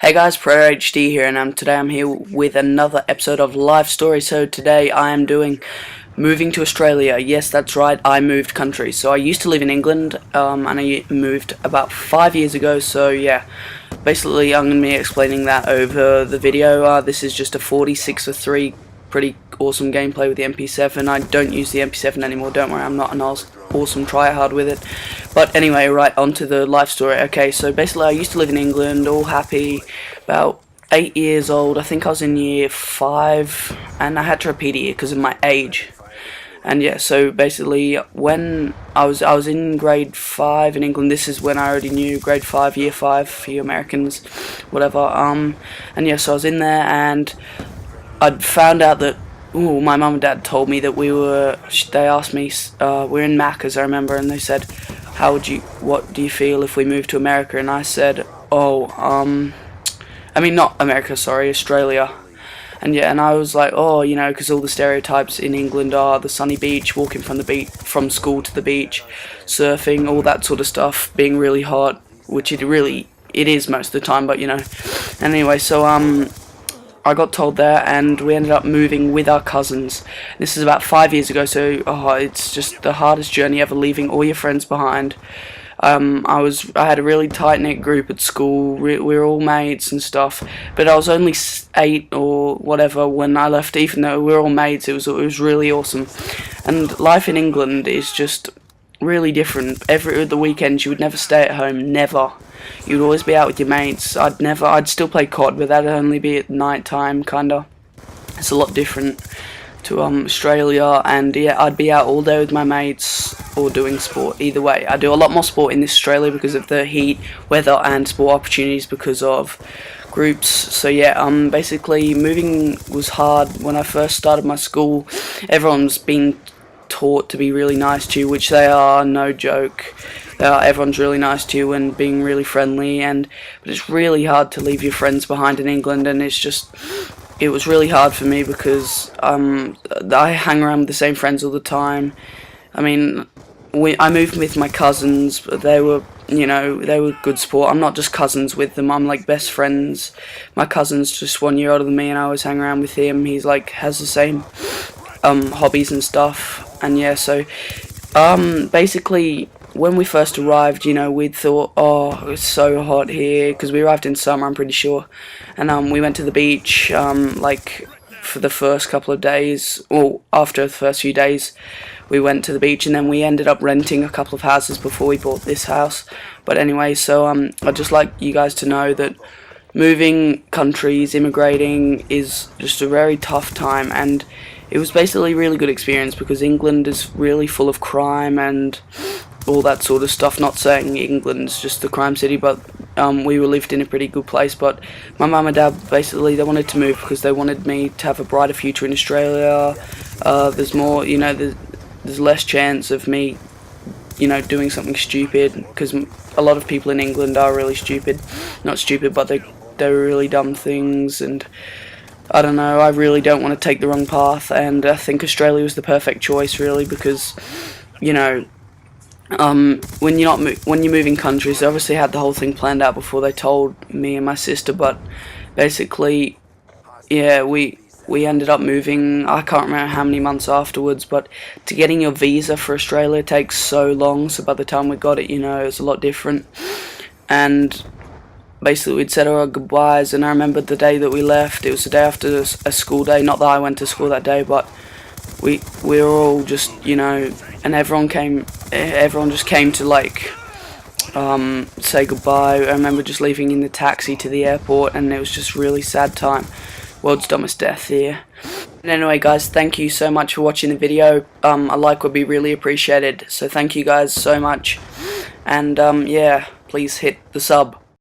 Hey guys, Pro HD here, and today I'm here with another episode of Life Story. So today I am doing moving to Australia. Yes, that's right, I moved countries. So I used to live in England, and I moved about 5 years ago. So yeah, basically I'm going to be explaining that over the video. This is just a 46-3 pretty awesome gameplay with the MP7. I don't use the MP7 anymore, don't worry, I'm not an awesome tryhard with it. But anyway, right, onto the life story. Okay, so basically I used to live in England, all happy, about 8 years old. I think I was in year 5, and I had to repeat a year because of my age. And yeah, so basically when I was in grade 5 in England. This is when I already knew grade 5, year 5 for you Americans, whatever. And yeah, so I was in there, and I'd found out that, my mum and dad told me that they asked me, we're in Macca's, I remember, and they said, what do you feel if we move to America? And I said, I mean, not America, sorry, Australia. And yeah, and I was like, because all the stereotypes in England are the sunny beach, walking from school to the beach, surfing, all that sort of stuff, being really hot, which it is most of the time, but anyway, so I got told there, and we ended up moving with our cousins. This is about 5 years ago, so it's just the hardest journey ever, leaving all your friends behind. I had a really tight-knit group at school. We were all mates and stuff, but I was only 8 or whatever when I left. Even though we were all mates, it was really awesome. And life in England is just really different. The weekends you would never stay at home, never. You'd always be out with your mates. I'd still play COD, but that'd only be at night time, kinda. It's a lot different to Australia, and yeah, I'd be out all day with my mates or doing sport. Either way, I do a lot more sport in this Australia because of the heat, weather, and sport opportunities because of groups. So yeah, basically moving was hard. When I first started my school, everyone's been taught to be really nice to you, which they are, no joke. Everyone's really nice to you and being really friendly, but it's really hard to leave your friends behind in England, and it was really hard for me because I hang around with the same friends all the time. I mean, I moved with my cousins, but they were good sport. I'm not just cousins with them, I'm like best friends. My cousin's just 1 year older than me, and I always hang around with him. He's like has the same hobbies and stuff. And yeah, so basically when we first arrived, we'd thought, it's so hot here, because we arrived in summer, I'm pretty sure, and we went to the beach, for the first couple of days, or after the first few days, we went to the beach, and then we ended up renting a couple of houses before we bought this house. But anyway, so I'd just like you guys to know that moving countries, immigrating, is just a very tough time, and it was basically a really good experience because England is really full of crime and all that sort of stuff. Not saying England's just the crime city, but we lived in a pretty good place. But my mum and dad, basically, they wanted to move because they wanted me to have a brighter future in Australia. There's more, there's less chance of me, doing something stupid, because a lot of people in England are really stupid. Not stupid, but they're really dumb things, and I don't know, I really don't want to take the wrong path, and I think Australia was the perfect choice, really, because, when you're moving countries, they obviously had the whole thing planned out before they told me and my sister, but basically, yeah, we ended up moving, I can't remember how many months afterwards, but to getting your visa for Australia takes so long, so by the time we got it, it was a lot different, and basically we'd said our goodbyes, and I remember the day that we left, it was the day after a school day, not that I went to school that day, but we were all just, and everyone just came to say goodbye. I remember just leaving in the taxi to the airport, and it was just really sad time. World's dumbest death here. And anyway guys, thank you so much for watching the video. A like would be really appreciated, so thank you guys so much, and yeah, please hit the sub.